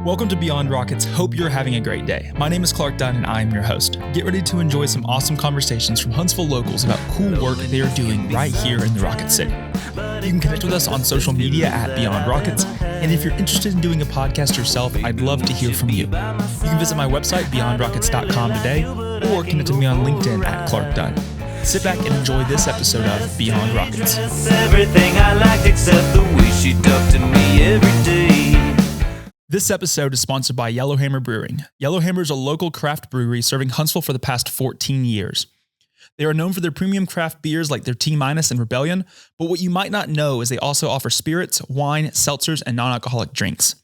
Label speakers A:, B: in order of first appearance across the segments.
A: Welcome to Beyond Rockets. Hope you're having a great day. My name is Clark Dunn and I'm your host. Get ready to enjoy some awesome conversations from Huntsville locals about cool work they are doing right here in the Rocket City. You can connect with us on social media at Beyond Rockets. And if you're interested in doing a podcast yourself, I'd love to hear from you. You can visit my website, beyondrockets.com today, or connect with me on LinkedIn at Clark Dunn. Sit back and enjoy this episode of Beyond Rockets.
B: Everything I liked except the way she talked to me every day.
A: This episode is sponsored by Yellowhammer Brewing. Yellowhammer is a local craft brewery serving Huntsville for the past 14 years. They are known for their premium craft beers like their T-Minus and Rebellion, but what you might not know is they also offer spirits, wine, seltzers, and non-alcoholic drinks.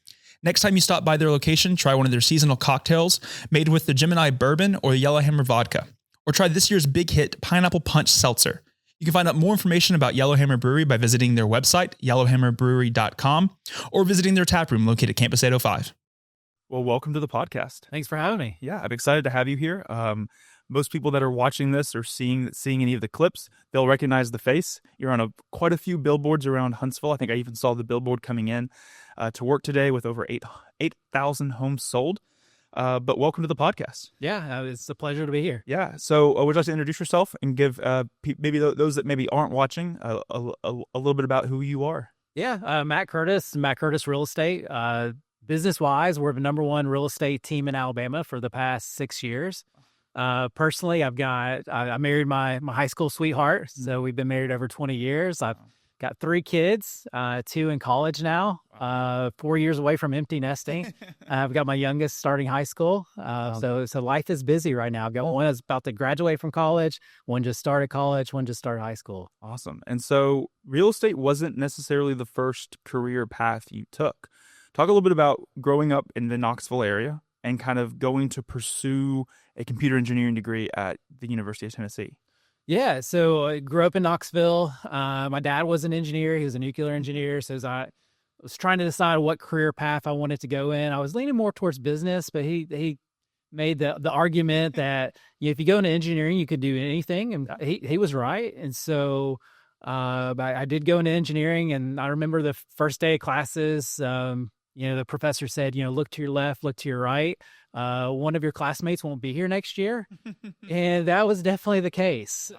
A: Next time you stop by their location, try one of their seasonal cocktails made with the Gemini Bourbon or the Yellowhammer Vodka, or try this year's big hit Pineapple Punch Seltzer. You can find out more information about Yellowhammer Brewery by visiting their website, yellowhammerbrewery.com, or visiting their tap room located at Campus 805. Well, welcome to the podcast.
C: Thanks for having me.
A: Yeah, I'm excited to have you here. Most people that are watching this or seeing any of the clips, they'll recognize the face. You're on quite a few billboards around Huntsville. I think I even saw the billboard coming in to work today with over 8,000 homes sold. But welcome to the podcast.
C: Yeah, it's a pleasure to be here.
A: Yeah. So would you like to introduce yourself and give maybe those that maybe aren't watching a little bit about who you are?
C: Yeah, Matt Curtis Real Estate. Business-wise, we're the number one real estate team in Alabama for the past 6 years. Personally, I married my high school sweetheart, so we've been married over 20 years. I've got 3 kids, 2 in college now, 4 years away from empty nesting. I've got my youngest starting high school. So life is busy right now. I've got one that's about to graduate from college, one just started college, one just started high school.
A: Awesome. And so real estate wasn't necessarily the first career path you took. Talk a little bit about growing up in the Knoxville area and kind of going to pursue a computer engineering degree at the University of Tennessee.
C: Yeah, so I grew up in Knoxville. My dad was an engineer. He was a nuclear engineer. So as I was trying to decide what career path I wanted to go in, I was leaning more towards business, but he made the argument that if you go into engineering, you could do anything. And he was right. And so I did go into engineering. And I remember the first day of classes, the professor said, look to your left, look to your right. One of your classmates won't be here next year. And that was definitely the case.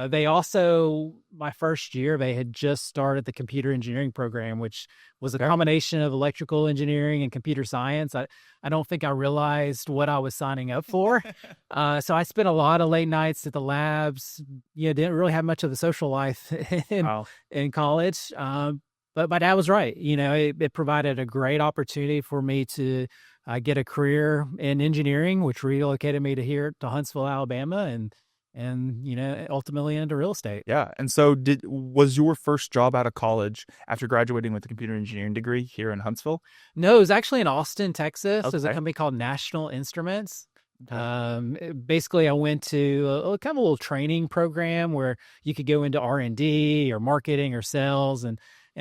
C: They also, my first year, they had just started the computer engineering program, which was a combination of electrical engineering and computer science. I don't think I realized what I was signing up for. So I spent a lot of late nights at the labs, didn't really have much of a social life in college. But my dad was right. It provided a great opportunity for me to get a career in engineering, which relocated me to Huntsville, Alabama, and ultimately into real estate.
A: Yeah. And so was your first job out of college after graduating with a computer engineering degree here in Huntsville?
C: No, it was actually in Austin, Texas.
A: Okay.
C: There's a company called National Instruments. Basically, I went to a kind of a little training program where you could go into R&D or marketing or sales, and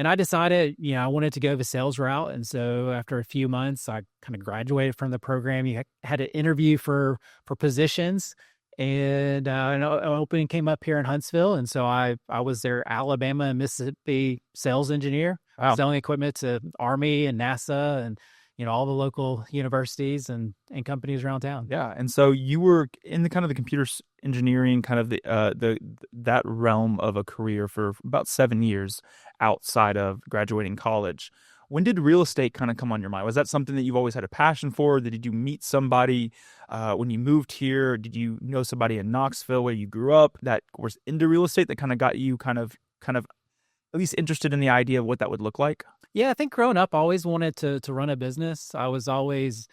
C: I decided, I wanted to go the sales route. And so after a few months, I kind of graduated from the program. You had to interview for positions, and an opening came up here in Huntsville. And so I was their Alabama and Mississippi sales engineer, selling equipment to Army and NASA and all the local universities and companies around town.
A: Yeah. And so you were in the kind of the computer engineering, kind of that realm of a career for about 7 years outside of graduating college. When did real estate kind of come on your mind? Was that something that you've always had a passion for? Did you meet somebody when you moved here? Did you know somebody in Knoxville where you grew up that was into real estate that kind of got you kind of at least interested in the idea of what that would look like?
C: Yeah, I think growing up, I always wanted to run a business. I was always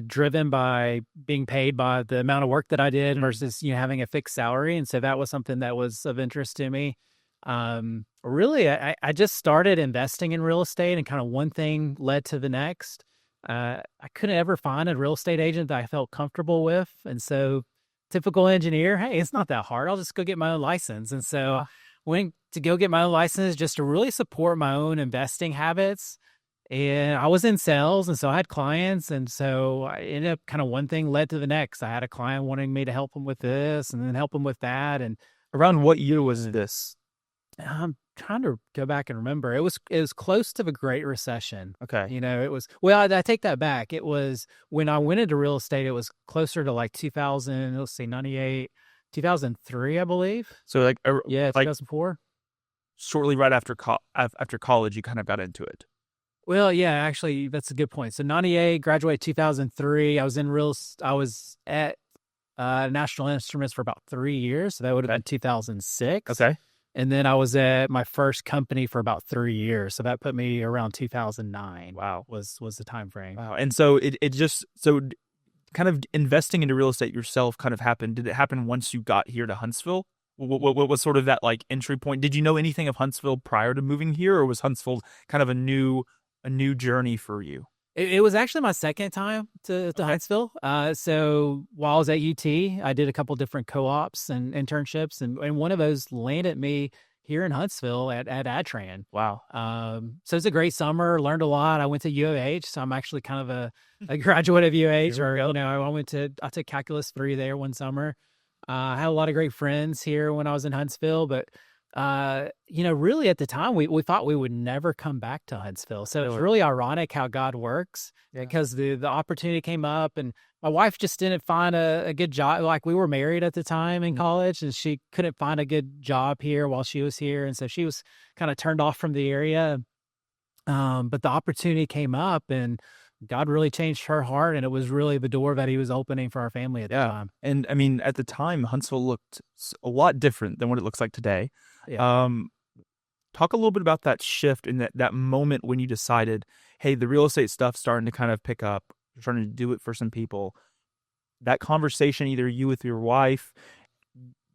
C: driven by being paid by the amount of work that I did versus having a fixed salary, and so that was something that was of interest to me. Really, I just started investing in real estate, and kind of one thing led to the next. I couldn't ever find a real estate agent that I felt comfortable with, and so typical engineer, hey, it's not that hard. I'll just go get my own license, and so went to go get my own license just to really support my own investing habits. And I was in sales, and so I had clients, and so I ended up kind of one thing led to the next. I had a client wanting me to help him with this and then help him with that. And
A: around what year was this?
C: trying to go back and remember. It was close to the Great Recession.
A: Okay.
C: It was, well, I take that back. It was when I went into real estate, it was closer to like 2000, let's see, 98, 2003, I believe.
A: So like,
C: Yeah,
A: like
C: 2004.
A: shortly right after after college, you kind of got into it.
C: Well, yeah, actually, that's a good point. So 98, graduated 2003. I was at National Instruments for about 3 years. So that would have been 2006.
A: Okay.
C: And then I was at my first company for about 3 years. So that put me around 2009.
A: Wow.
C: Was the time frame.
A: Wow. And so it just, so kind of investing into real estate yourself kind of happened. Did it happen once you got here to Huntsville? What was sort of that like entry point? Did you know anything of Huntsville prior to moving here, or was Huntsville kind of a new journey for you?
C: It was actually my second time to Huntsville. So while I was at UT, I did a couple different co-ops and internships, and one of those landed me here in Huntsville at Adtran.
A: Wow.
C: So it's a great summer, learned a lot. I went to U of H, so I'm actually kind of a graduate of U of H. I took Calculus 3 there one summer. I had a lot of great friends here when I was in Huntsville, but really at the time we thought we would never come back to Huntsville. So it's really ironic how God works, because the opportunity came up, and my wife just didn't find a good job. Like, we were married at the time in college, and she couldn't find a good job here while she was here. And so she was kind of turned off from the area. But the opportunity came up, and God really changed her heart, and it was really the door that he was opening for our family at the time.
A: And I mean, at the time, Huntsville looked a lot different than what it looks like today.
C: Yeah.
A: Talk a little bit about that shift and that moment when you decided, hey, the real estate stuff's starting to kind of pick up. You're starting to do it for some people. That conversation, either you with your wife,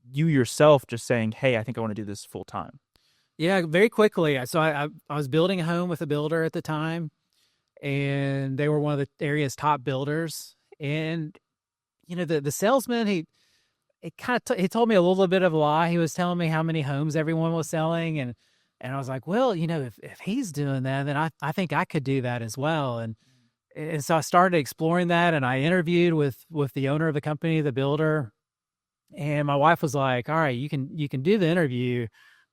A: you yourself just saying, hey, I think I want to do this full time.
C: Yeah, very quickly. So I was building a home with a builder at the time, and they were one of the area's top builders. And, the salesman, he told me a little bit of a lie. He was telling me how many homes everyone was selling. And I was like, well, if he's doing that, then I think I could do that as well. And so I started exploring that, and I interviewed with the owner of the company, the builder. And my wife was like, all right, you can do the interview,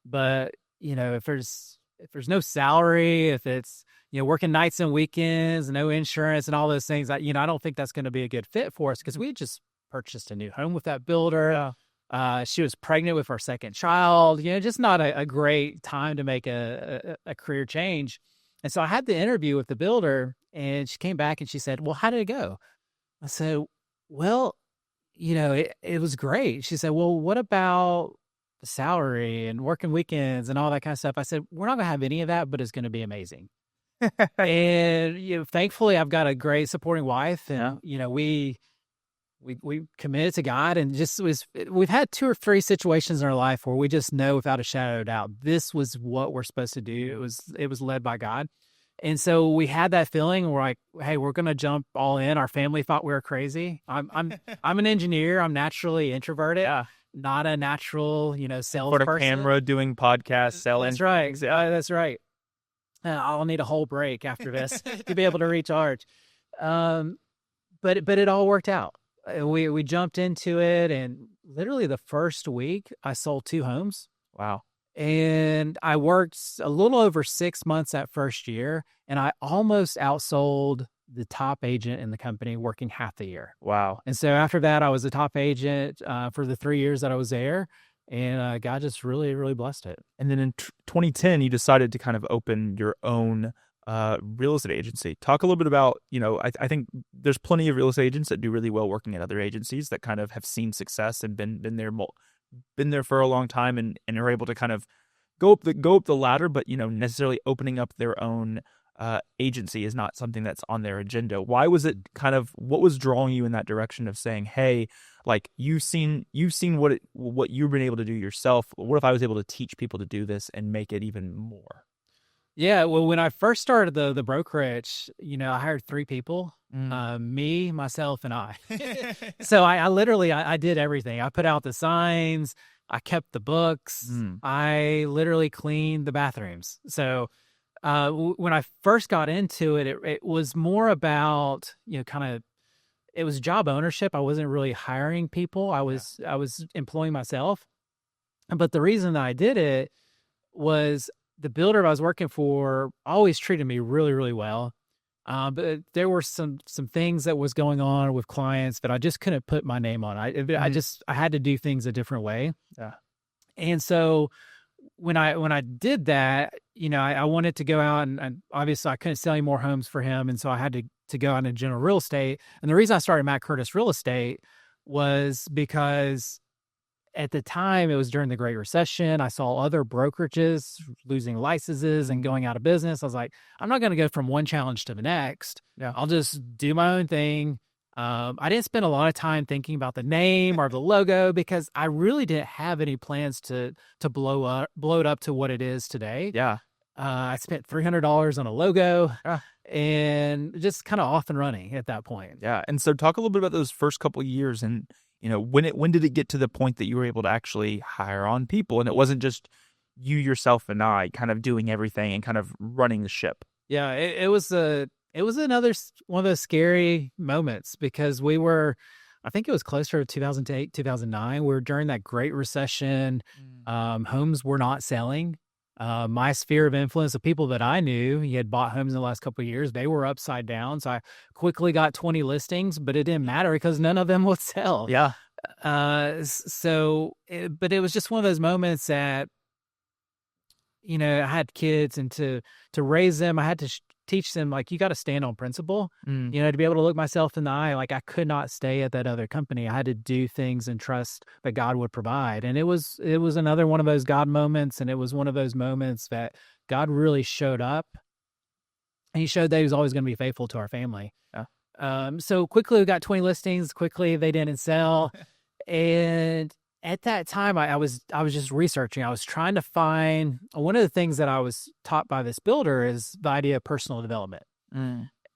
C: but if there's no salary, if it's, working nights and weekends, no insurance and all those things, I don't think that's going to be a good fit for us, because we just purchased a new home with that builder. Yeah. She was pregnant with our second child, just not a great time to make a career change. And so I had the interview with the builder, and she came back and she said, well, how did it go? I said, well, it was great. She said, well, what about the salary and working weekends and all that kind of stuff? I said, we're not going to have any of that, but it's going to be amazing. And thankfully, I've got a great supporting wife, and we committed to God, and we've had 2 or 3 situations in our life where we just know without a shadow of a doubt this was what we're supposed to do. It was led by God. And so we had that feeling. We're like, hey, we're going to jump all in. Our family thought we were crazy. I'm an engineer. I'm naturally introverted. Yeah. Not a natural, sales
A: For the
C: person.
A: camera, doing podcasts, selling.
C: That's right. That's right. I'll need a whole break after this to be able to recharge. But it all worked out. We jumped into it, and literally the first week I sold 2 homes.
A: Wow.
C: And I worked a little over 6 months that first year, and I almost outsold the top agent in the company working half the year.
A: Wow.
C: And so after that, I was the top agent for the 3 years that I was there, and God just really, really blessed it.
A: And then in 2010, you decided to kind of open your own real estate agency. Talk a little bit about, I think there's plenty of real estate agents that do really well working at other agencies that kind of have seen success and been there for a long time and are able to kind of go up the ladder, but necessarily opening up their own agency is not something that's on their agenda. Why was it what was drawing you in that direction of saying, hey, like you've seen what you've been able to do yourself. What if I was able to teach people to do this and make it even more?
C: Yeah, well, when I first started the brokerage, I hired 3 people, me, myself, and I. So I literally did everything. I put out the signs, I kept the books, I literally cleaned the bathrooms. So when I first got into it, it was more about, it was job ownership. I wasn't really hiring people. I was employing myself. But the reason that I did it was the builder I was working for always treated me really, really well. But there were some things that was going on with clients that I just couldn't put my name on. I had to do things a different way.
A: Yeah.
C: And so when I did that, I wanted to go out and obviously I couldn't sell any more homes for him. And so I had to go out into general real estate. And the reason I started Matt Curtis Real Estate was because at the time it was during the Great Recession. I saw other brokerages losing licenses and going out of business. I was like, I'm not going to go from one challenge to the next.
A: Yeah.
C: I'll just do my own thing. I didn't spend a lot of time thinking about the name or the logo because I really didn't have any plans to blow it up to what it is today.
A: Yeah.
C: I spent $300 on a logo and just kind of off and running at that point.
A: Yeah. And so talk a little bit about those first couple of years and, when did it get to the point that you were able to actually hire on people and it wasn't just you, yourself, and I kind of doing everything and kind of running the ship?
C: Yeah, it was another one of those scary moments because I think it was closer to 2008, 2009. We were during that Great Recession. Homes were not selling. My sphere of influence, the people that I knew, he had bought homes in the last couple of years, they were upside down. So I quickly got 20 listings, but it didn't matter because none of them would sell.
A: Yeah.
C: But it was just one of those moments that, I had kids and to raise them, I had to teach them, like, you got to stand on principle, to be able to look myself in the eye. Like, I could not stay at that other company. I had to do things and trust that God would provide. And it was another one of those God moments. And it was one of those moments that God really showed up and he showed that he was always going to be faithful to our family. Yeah. So quickly we got 20 listings. Quickly they didn't sell. And at that time, I was just researching. I was trying to find one of the things that I was taught by this builder is the idea of personal development.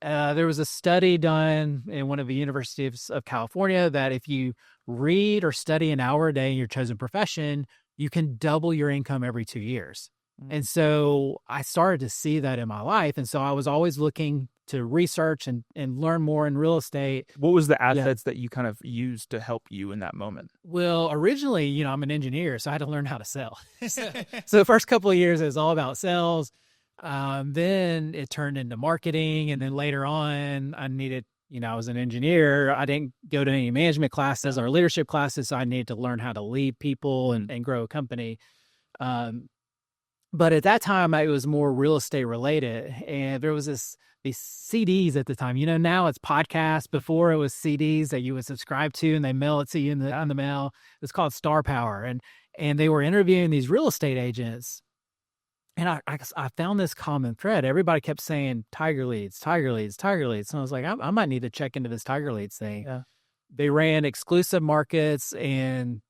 C: There was a study done in one of the universities of California that if you read or study an hour a day in your chosen profession, you can double your income every 2 years. And so I started to see that in my life. And so I was always looking to research and learn more in real estate.
A: What was the assets that you kind of used to help you in that moment?
C: Well, originally, I'm an engineer, so I had to learn how to sell. So the first couple of years, it was all about sales. Then it turned into marketing. And then later on, I needed, I was an engineer. I didn't go to any management classes or leadership classes. So I needed to learn how to lead people and grow a company. But at that time, it was more real estate related. And there was these CDs at the time. Now it's podcasts. Before it was CDs that you would subscribe to and they mail it to you on the mail. It's called Star Power. And they were interviewing these real estate agents. And I found this common thread. Everybody kept saying Tiger Leads, Tiger Leads, Tiger Leads. And I was like, I might need to check into this Tiger Leads thing. Yeah. They ran exclusive markets and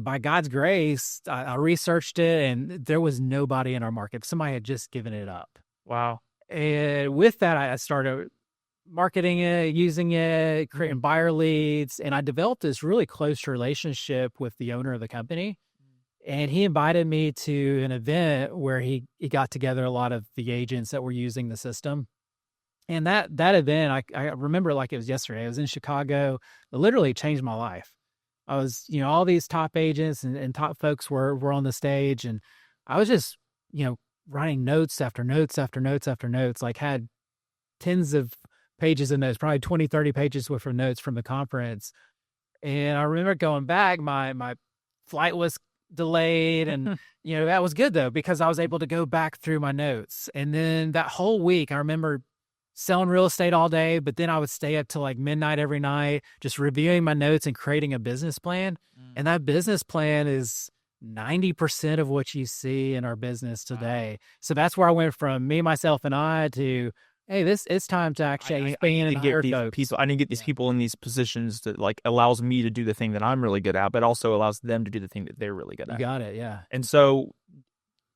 C: by God's grace, I researched it and there was nobody in our market. Somebody had just given it up.
A: Wow.
C: And with that, I started marketing it, using it, creating buyer leads. And I developed this really close relationship with the owner of the company. And he invited me to an event where he got together a lot of the agents that were using the system. And that event, I remember it like it was yesterday. I was in Chicago. It literally changed my life. I was, all these top agents and top folks were on the stage, and I was just, writing notes after notes after notes after notes, like had tens of pages of notes, probably 20, 30 pages worth of notes from the conference. And I remember going back, my flight was delayed and, that was good though, because I was able to go back through my notes. And then that whole week, I remember selling real estate all day, but then I would stay up till like midnight every night, just reviewing my notes and creating a business plan. And that business plan is 90% of what you see in our business today. Wow. So that's where I went from me, myself, and I to, hey, it's time to actually expand and hire folks.
A: I need to get these people in these positions that like allows me to do the thing that I'm really good at, but also allows them to do the thing that they're really good at.
C: You got it, yeah.
A: And so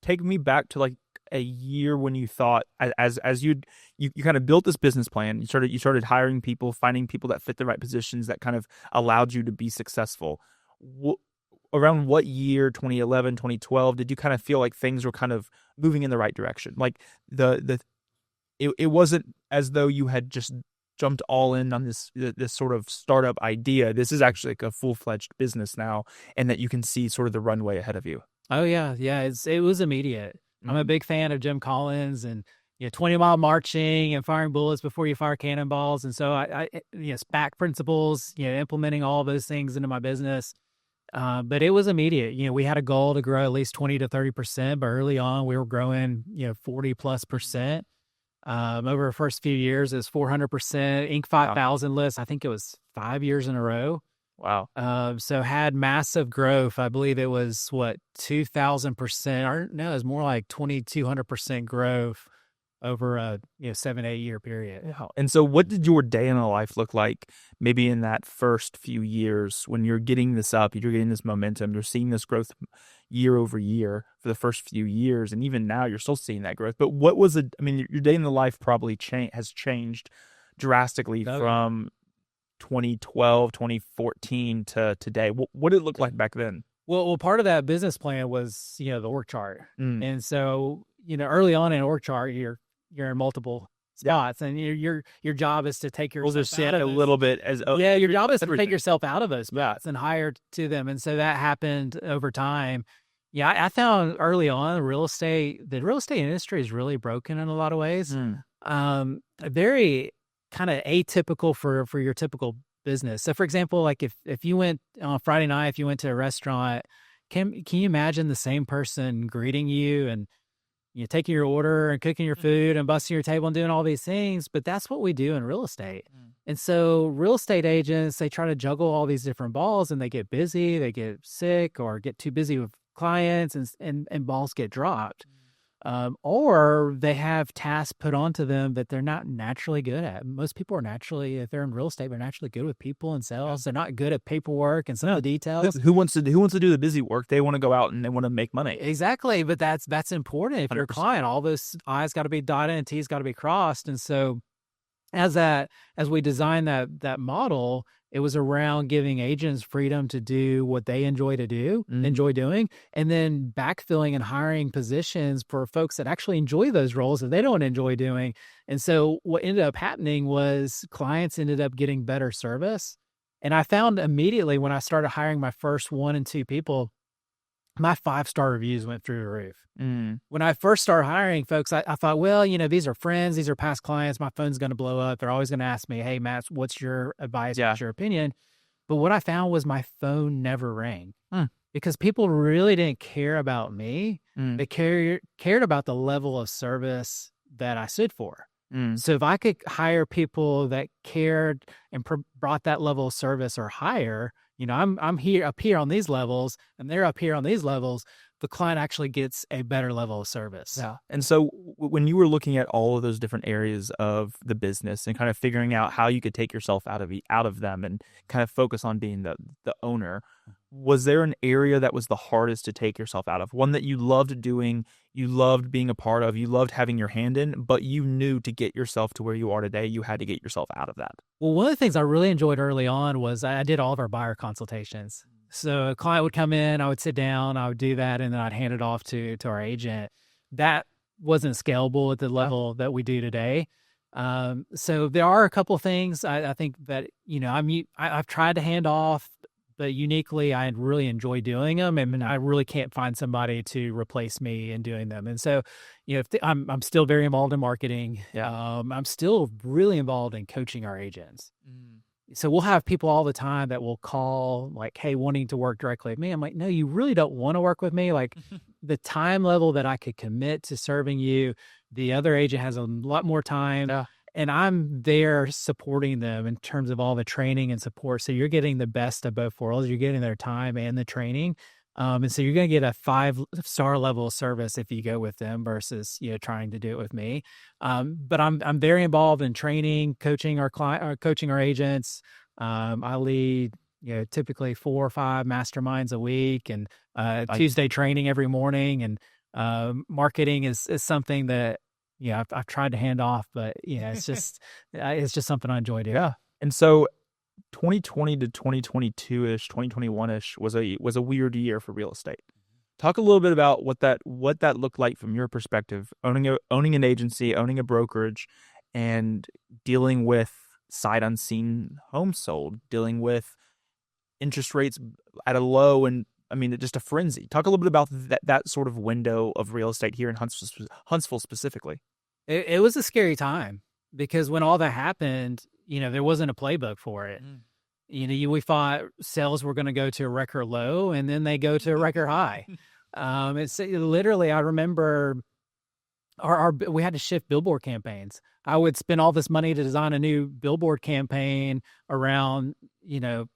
A: take me back to like a year when you thought as you kind of built this business plan, you started hiring people, finding people that fit the right positions that kind of allowed you to be successful. Around what year, 2011, 2012, did you kind of feel like things were kind of moving in the right direction? Like it wasn't as though you had just jumped all in on this sort of startup idea. This is actually like a full-fledged business now, and that you can see sort of the runway ahead of you.
C: Oh yeah, yeah. It was immediate. I'm a
A: Mhm.
C: big fan of Jim Collins and 20-mile marching and firing bullets before you fire cannonballs. And so SPAC principles, implementing all those things into my business. But it was immediate. We had a goal to grow at least 20 to 30%, but early on we were growing 40+%. Over the first few years, it was 400%. Inc. 5000 list. I think it was 5 years in a row.
A: Wow.
C: So had massive growth. I believe it was 2,000%, or no, it was more like 2,200% growth over a 7-8 year period.
A: Yeah. And so what did your day in the life look like maybe in that first few years when you're getting this up, you're getting this momentum, you're seeing this growth year over year for the first few years, and even now you're still seeing that growth. But what was it? I mean, your day in the life probably has changed drastically
C: Oh, yeah.
A: from 2012, 2014 to today. What did it look like back then?
C: Well, part of that business plan was, the org chart.
A: Mm.
C: And so, early on in org chart, you're in multiple spots, and your job is to take
A: We'll
C: yourself
A: just see
C: out
A: it
C: of
A: a
C: those.
A: little bit as
C: Your job is to
A: everything.
C: take yourself out of those spots and hire to them. And so that happened over time. Yeah, I found early on the real estate industry is really broken in a lot of ways.
A: Mm.
C: Very kind of atypical for your typical business. So for example, like if you went on Friday night, if you went to a restaurant, can you imagine the same person greeting you and taking your order and cooking your food and busting your table and doing all these things? But that's what we do in real estate. And so real estate agents, they try to juggle all these different balls, and they get busy, they get sick or get too busy with clients, and balls get dropped. Or they have tasks put onto them that they're not naturally good at. Most people are naturally, if they're in real estate, they're naturally good with people and sales. They're not good at paperwork and some of the details.
A: Who wants to do the busy work? They want to go out and they want to make money.
C: Exactly, but that's important. If you're a
A: 100%.
C: client, all those I's got to be dotted and T's got to be crossed. And so as we designed that model, it was around giving agents freedom to do what they enjoy doing, and then backfilling and hiring positions for folks that actually enjoy those roles that they don't enjoy doing. And so what ended up happening was clients ended up getting better service. And I found immediately when I started hiring my first 1 and 2 people, my 5-star reviews went through the roof. When I first started hiring folks, I thought, well, these are friends, these are past clients. My phone's going to blow up. They're always going to ask me, hey, Matt, what's your advice?
A: Yeah.
C: What's your opinion? But what I found was my phone never rang because people really didn't care about me. They cared about the level of service that I stood for. So if I could hire people that cared and brought that level of service or higher, I'm up here on these levels, and they're up here on these levels, the client actually gets a better level of service.
A: Yeah. And so when you were looking at all of those different areas of the business and kind of figuring out how you could take yourself out of them and kind of focus on being the owner, was there an area that was the hardest to take yourself out of? One that you loved doing, you loved being a part of, you loved having your hand in, but you knew to get yourself to where you are today, you had to get yourself out of that?
C: Well, one of the things I really enjoyed early on was I did all of our buyer consultations. So a client would come in, I would sit down, I would do that, and then I'd hand it off to our agent. That wasn't scalable at the level that we do today. So there are a couple of things I think that, I've tried to hand off, but uniquely, I really enjoy doing them, and I really can't find somebody to replace me in doing them. And so, I'm still very involved in marketing.
A: Yeah.
C: I'm still really involved in coaching our agents. So we'll have people all the time that will call like, hey, wanting to work directly with me. I'm like, no, you really don't want to work with me. Like the time level that I could commit to serving you, the other agent has a lot more time.
A: Yeah.
C: And I'm there supporting them in terms of all the training and support. So you're getting the best of both worlds. You're getting their time and the training. And so you're going to get a 5-star level of service if you go with them versus, trying to do it with me. But I'm very involved in training, coaching our coaching our agents. I lead, typically 4 or 5 masterminds a week, and Tuesday training every morning. And marketing is something that, I've tried to hand off, but it's just something I enjoy doing.
A: Yeah. And so 2020 to 2022-ish, 2021-ish was a weird year for real estate. Talk a little bit about what that looked like from your perspective, owning an agency, owning a brokerage, and dealing with sight unseen homes sold, dealing with interest rates at a low and
D: just a frenzy. Talk a little bit about that sort of window of real estate here in Huntsville specifically.
C: It was a scary time because when all that happened, there wasn't a playbook for it. We thought sales were going to go to a record low and then they go to a record high. It's literally, I remember we had to shift billboard campaigns. I would spend all this money to design a new billboard campaign around, the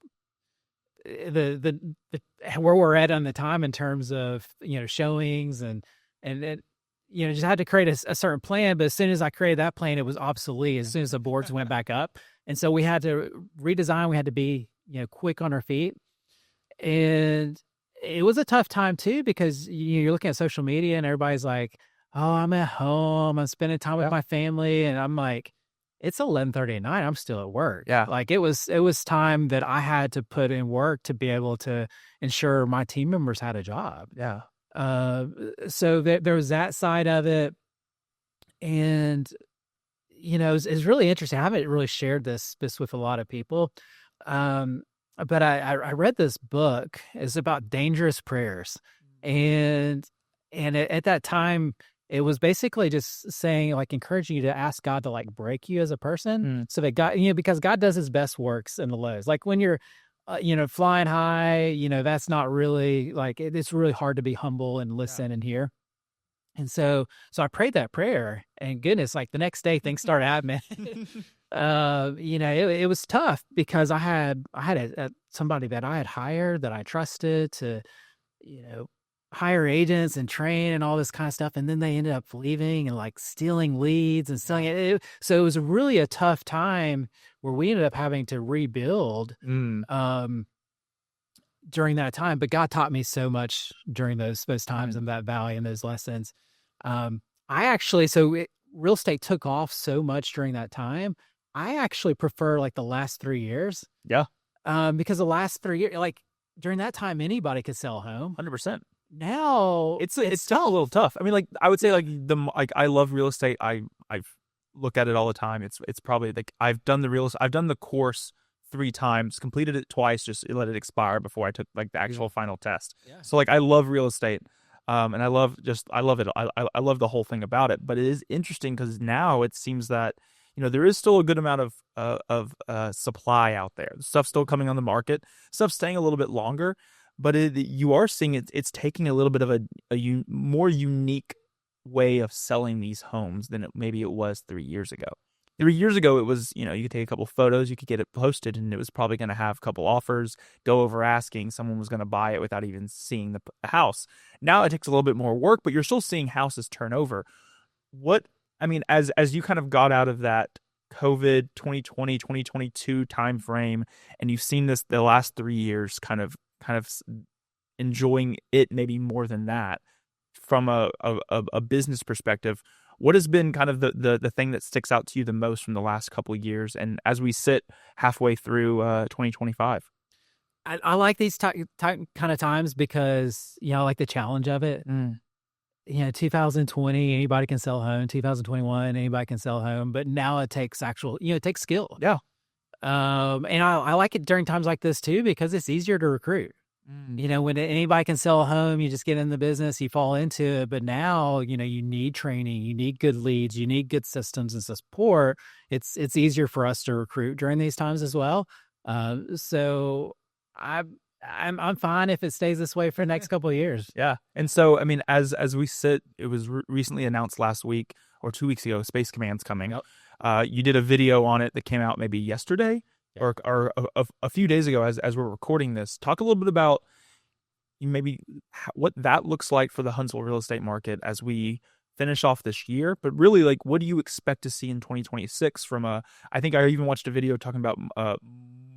C: where we're at on the time in terms of, showings and it, just had to create a certain plan. But as soon as I created that plan, it was obsolete as soon as the boards went back up. And so we had to redesign. We had to be, quick on our feet. And it was a tough time too, because you're looking at social media and everybody's like, oh, I'm at home, I'm spending time with my family. And I'm like, it's 11:30 at night. I'm still at work.
D: Yeah.
C: Like it was time that I had to put in work to be able to ensure my team members had a job.
D: Yeah.
C: So there was that side of it. And, it's really interesting. I haven't really shared this with a lot of people. But I read this book. It's about dangerous prayers. And at that time, it was basically just saying, like, encouraging you to ask God to, like, break you as a person so that God, because God does his best works in the lows. Like when you're, flying high, that's not really, like, it's really hard to be humble and listen and hear. And so I prayed that prayer, and goodness, like the next day things started happening. It was tough because I had somebody that I had hired that I trusted to, hire agents and train and all this kind of stuff. And then they ended up leaving and like stealing leads and selling it. So it was really a tough time where we ended up having to rebuild, during that time. But God taught me so much during those times in that valley and those lessons. Real estate took off so much during that time. I actually prefer like the last 3 years.
D: Yeah.
C: Because the last 3 years, like during that time, anybody could sell a home.
D: 100%.
C: Now
D: it's still a little tough. I mean, like I would say, like I love real estate. I look at it all the time. It's probably like I've done the course 3 times, completed it twice, just let it expire before I took like the actual final test. Yeah. So like I love real estate, and I love it. I love the whole thing about it. But it is interesting because now it seems that there is still a good amount of supply out there. Stuff's still coming on the market. Stuff's staying a little bit longer. But you are seeing it's taking a little bit of a more unique way of selling these homes than maybe it was 3 years ago. 3 years ago, it was, you could take a couple photos, you could get it posted, and it was probably going to have a couple offers, go over asking, someone was going to buy it without even seeing the house. Now it takes a little bit more work, but you're still seeing houses turn over. As you kind of got out of that COVID 2020, 2022 timeframe, and you've seen this the last 3 years kind of enjoying it maybe more than that from a business perspective, what has been kind of the thing that sticks out to you the most from the last couple of years, and as we sit halfway through 2025?
C: I like these kind of times because I like the challenge of it. 2020, anybody can sell a home. 2021, anybody can sell a home. But now it takes it takes skill.
D: Yeah.
C: And I like it during times like this too, because it's easier to recruit. When anybody can sell a home, you just get in the business, you fall into it. But now, you need training, you need good leads, you need good systems and support. It's easier for us to recruit during these times as well. So I'm fine if it stays this way for the next couple of years.
D: Yeah. And so, as we sit, it was recently announced last week or 2 weeks ago, Space Command's coming. Yep. You did a video on it that came out maybe yesterday. Yeah. Or a few days ago as we're recording this. Talk a little bit about maybe what that looks like for the Huntsville real estate market as we finish off this year, but really, like, what do you expect to see in 2026 I think I even watched a video talking about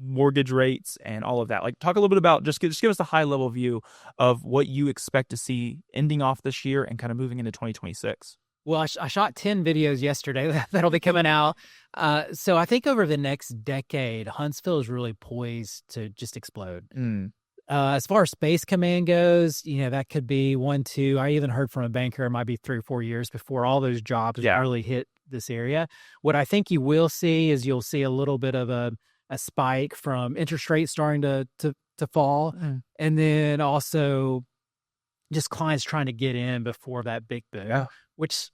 D: mortgage rates and all of that. Like, talk a little bit about, just give us a high level view of what you expect to see ending off this year and kind of moving into 2026.
C: Well, I shot 10 videos yesterday that'll be coming out. So I think over the next decade, Huntsville is really poised to just explode. As far as Space Command goes, that could be 1, 2. I even heard from a banker it might be 3 or 4 years before all those jobs really hit this area. What I think you will see is you'll see a little bit of a a spike from interest rates starting to fall, and then also just clients trying to get in before that big boom.
D: Yeah.
C: Which,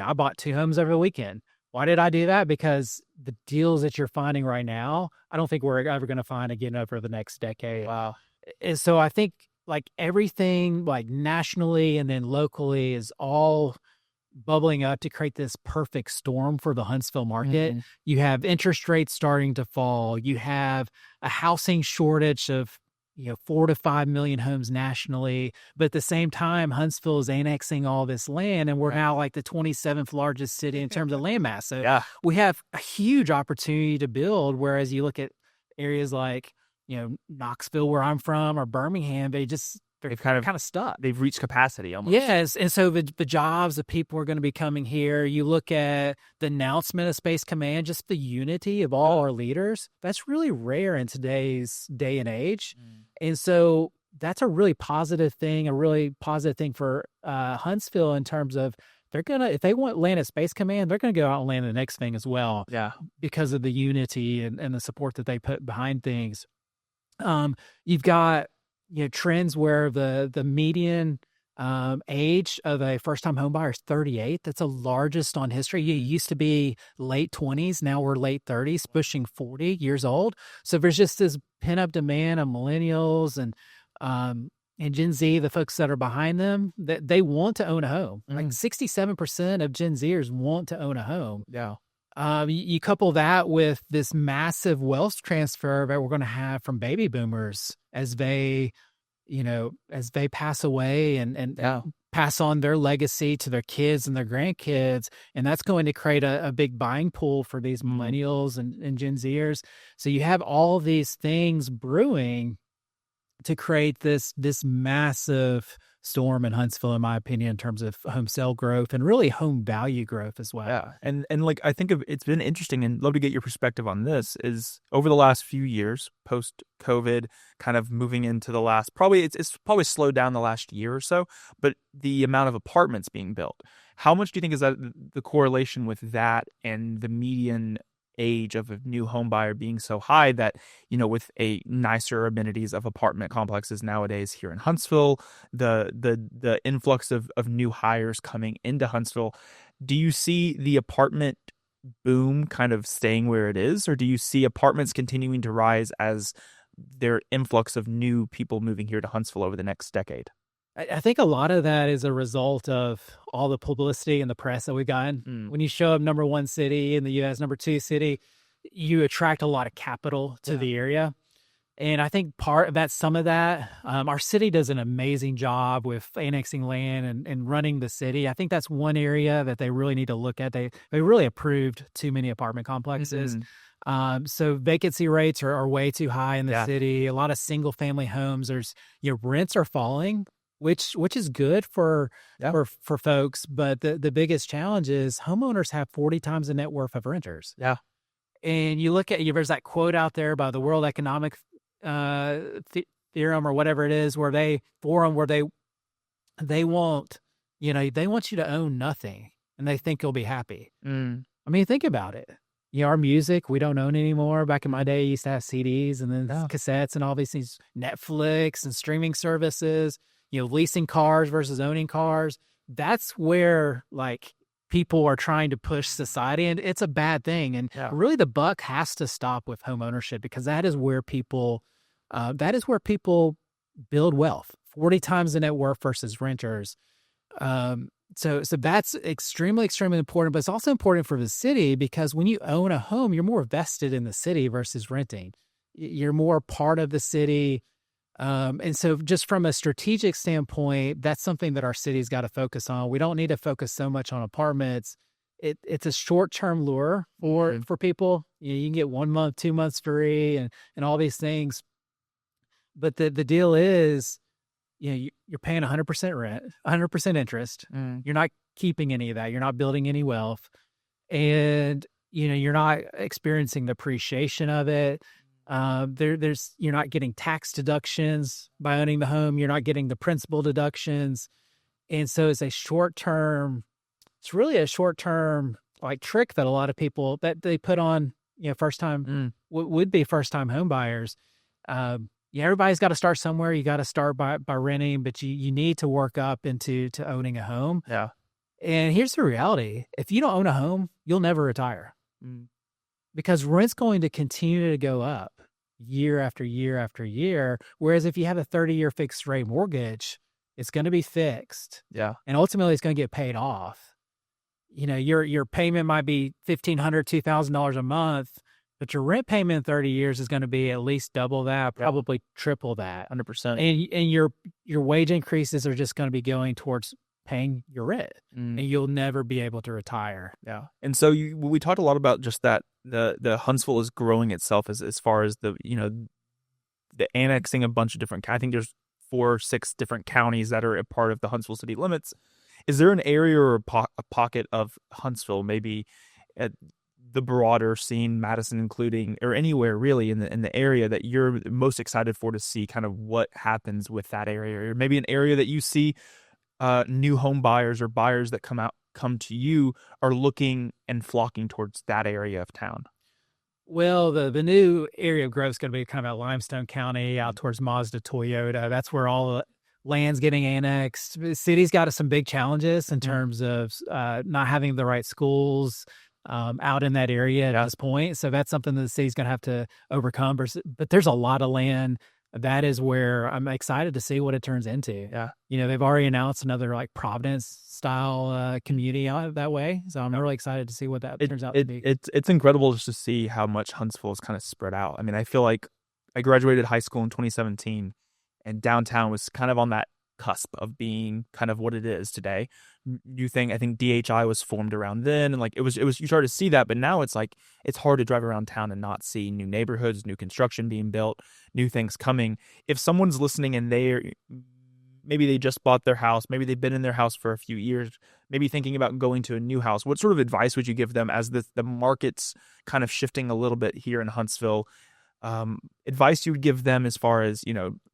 C: I bought 2 homes over the weekend. Why did I do that? Because the deals that you're finding right now, I don't think we're ever going to find again over the next decade.
D: Wow.
C: And so I think like everything like nationally and then locally is all bubbling up to create this perfect storm for the Huntsville market. You have interest rates starting to fall. You have a housing shortage of 4 to 5 million homes nationally. But at the same time, Huntsville is annexing all this land, and we're now like the 27th largest city in terms of land mass. So we have a huge opportunity to build. Whereas you look at areas like, Knoxville, where I'm from, or Birmingham, they're kind of stuck.
D: They've reached capacity almost.
C: Yes. And so the jobs, the people are going to be coming here. You look at the announcement of Space Command, just the unity of all our leaders. That's really rare in today's day and age. And so that's a really positive thing for Huntsville in terms of if they want land at Space Command, they're going to go out and land the next thing as well.
D: Yeah.
C: Because of the unity and the support that they put behind things. You've got, trends where the median age of a first-time home buyer is 38. That's the largest on history. It used to be late 20s. Now we're late 30s, pushing 40 years old. So there's just this pent-up demand of millennials and Gen Z, the folks that are behind them, that they want to own a home. Like 67% of Gen Zers want to own a home.
D: Yeah.
C: You couple that with this massive wealth transfer that we're going to have from baby boomers as they pass away and pass on their legacy to their kids and their grandkids. And that's going to create a big buying pool for these millennials and Gen Zers. So you have all these things brewing to create this massive storm in Huntsville, in my opinion, in terms of home sale growth and really home value growth as well.
D: Yeah. And like, I think it's been interesting, and love to get your perspective on this, is over the last few years, post COVID, kind of moving into the last, it's probably slowed down the last year or so, but the amount of apartments being built, how much do you think is that the correlation with that and the median age of a new home buyer being so high that, with a nicer amenities of apartment complexes nowadays here in Huntsville, the influx of new hires coming into Huntsville, do you see the apartment boom kind of staying where it is, or do you see apartments continuing to rise as their influx of new people moving here to Huntsville over the next decade?
C: I think a lot of that is a result of all the publicity and the press that we've gotten. When you show up number 1 city in the U.S., number 2 city, you attract a lot of capital to the area. And I think some of that, our city does an amazing job with annexing land and running the city. I think that's one area that they really need to look at. They really approved too many apartment complexes. So vacancy rates are way too high in the city. A lot of single family homes, rents are falling, which is good for folks. But the biggest challenge is homeowners have 40 times the net worth of renters. Yeah. And you look at, there's that quote out there by the World Economic Theorem or whatever it is, where they want, they want you to own nothing and they think you'll be happy. I mean, think about it. Our music, we don't own anymore. Back in my day, I used to have CDs and then cassettes and all these Netflix and streaming services. Leasing cars versus owning cars. That's where people are trying to push society, and it's a bad thing. And really the buck has to stop with home ownership, because that is where people build wealth. 40 times the net worth versus renters. So that's extremely, extremely important, but it's also important for the city, because when you own a home, you're more vested in the city versus renting. You're more part of the city. And so just from a strategic standpoint, that's something that our city's got to focus on. We don't need to focus so much on apartments. It's a short-term lure for people. You can get 1 month, 2 months free and all these things. But the deal is, you're paying 100% rent, 100% interest. You're not keeping any of that. You're not building any wealth. And, you're not experiencing the appreciation of it. You're not getting tax deductions by owning the home. You're not getting the principal deductions. And so it's really a short-term trick that a lot of people that they put on first time would be first time home buyers. Everybody's got to start somewhere. You got to start by renting, but you need to work up into owning a home.
D: Yeah.
C: And here's the reality: if you don't own a home, you'll never retire, because rent's going to continue to go up year after year after year. Whereas if you have a 30-year fixed rate mortgage, it's going to be fixed.
D: Yeah.
C: And ultimately it's going to get paid off. Your payment might be $1,500, $2,000 a month, but your rent payment in 30 years is going to be at least double that, probably triple that.
D: 100%.
C: And your wage increases are just going to be going towards paying your rent, and you'll never be able to retire.
D: Yeah. And so we talked a lot about just that the Huntsville is growing itself as far as the annexing a bunch of different, I think there's 4 or 6 different counties that are a part of the Huntsville city limits. Is there an area or a pocket of Huntsville, maybe at the broader scene, Madison including, or anywhere really in the area that you're most excited for to see kind of what happens with that area, or maybe an area that you see new home buyers or buyers that come to you are looking and flocking towards that area of town?
C: Well, the new area of growth is going to be kind of out Limestone County, out towards Mazda, Toyota. That's where all the land's getting annexed. The city's got some big challenges in terms of not having the right schools out in that area at this point. So that's something that the city's going to have to overcome. But there's a lot of land. That is where I'm excited to see what it turns into.
D: Yeah.
C: They've already announced another like Providence style community out that way. So I'm really excited to see what that turns out to be.
D: It's incredible just to see how much Huntsville is kind of spread out. I mean, I feel like I graduated high school in 2017 and downtown was kind of on that cusp of being kind of what it is today. I think DHI was formed around then, and like it was you started to see that, but now it's like it's hard to drive around town and not see new neighborhoods, new construction being built, new things coming. If someone's listening and maybe they just bought their house, maybe they've been in their house for a few years, maybe thinking about going to a new house, what sort of advice would you give them as the market's kind of shifting a little bit here in Huntsville? Advice you would give them as far as,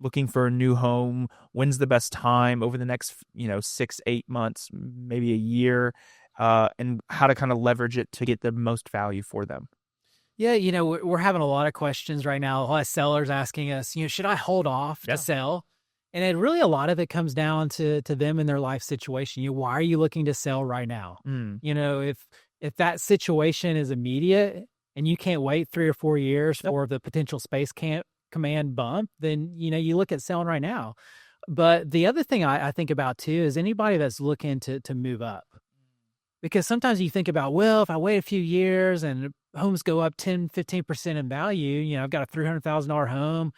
D: looking for a new home, when's the best time over the next, 6-8 months, maybe a year, and how to kind of leverage it to get the most value for them.
C: Yeah, we're having a lot of questions right now. A lot of sellers asking us, should I hold off to sell? And a lot of it comes down to them and their life situation. Why are you looking to sell right now? If that situation is immediate and you can't wait 3 or 4 years for the potential space command bump, then, you look at selling right now. But the other thing I think about too is anybody that's looking to move up. Because sometimes you think about, well, if I wait a few years and homes go up 10, 15% in value, I've got a $300,000 home,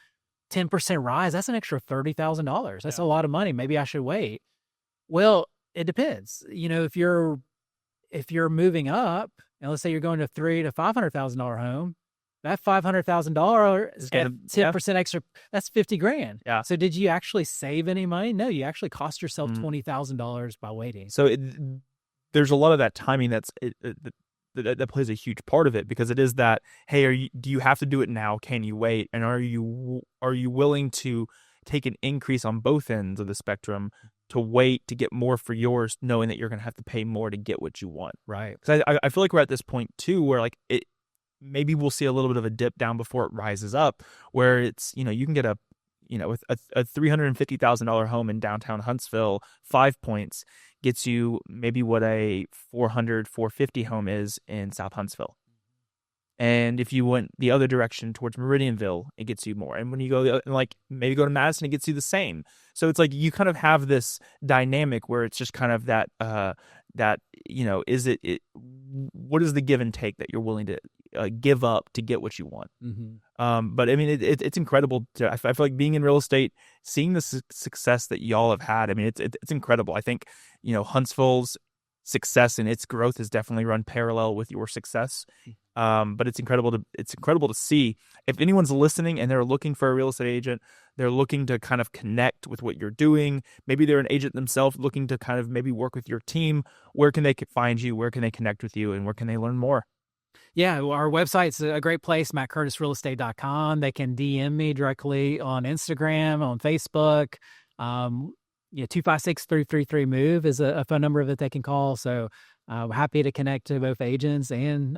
C: 10% rise, that's an extra $30,000. That's a lot of money. Maybe I should wait. Well, it depends. If you're moving up, and let's say you're going to $300,000 to $500,000 home, that $500,000 is at 10% extra. That's $50,000.
D: Yeah.
C: So did you actually save any money? No, you actually cost yourself $20,000 by waiting.
D: So there's a lot of that timing that plays a huge part of it, because it is that, hey, do you have to do it now? Can you wait? And are you willing to take an increase on both ends of the spectrum to wait to get more for yours, knowing that you're going to have to pay more to get what you want?
C: Right.
D: Because I feel like we're at this point too, where like maybe we'll see a little bit of a dip down before it rises up, where it's, you can get a $350,000 home in downtown Huntsville, 5 points gets you maybe what a $450 home is in South Huntsville. And if you went the other direction towards Meridianville, it gets you more. And when you go maybe go to Madison, it gets you the same. So it's like you kind of have this dynamic where it's just kind of that what is the give and take that you're willing to give up to get what you want? Mm-hmm. But I mean, it's incredible. I feel like being in real estate, seeing the success that y'all have had. I mean, it's incredible. I think Huntsville's success and its growth has definitely run parallel with your success. But it's incredible to see. If anyone's listening and they're looking for a real estate agent, they're looking to kind of connect with what you're doing. Maybe they're an agent themselves looking to kind of maybe work with your team. Where can they find you? Where can they connect with you? And where can they learn more?
C: Yeah, our website's a great place, mattcurtisrealestate.com. They can DM me directly on Instagram, on Facebook. 256-333-MOVE is a phone number that they can call. So happy to connect to both agents and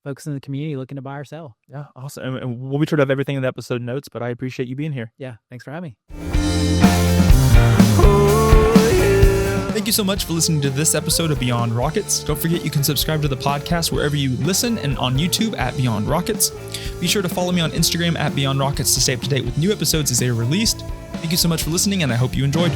C: folks in the community looking to buy or sell.
D: Yeah, awesome. And we'll be sure to have everything in the episode notes, but I appreciate you being here.
C: Yeah, thanks for having me.
A: Thank you so much for listening to this episode of Beyond Rockets. Don't forget you can subscribe to the podcast wherever you listen and on YouTube at Beyond Rockets. Be sure to follow me on Instagram at Beyond Rockets to stay up to date with new episodes as they are released. Thank you so much for listening, and I hope you enjoyed.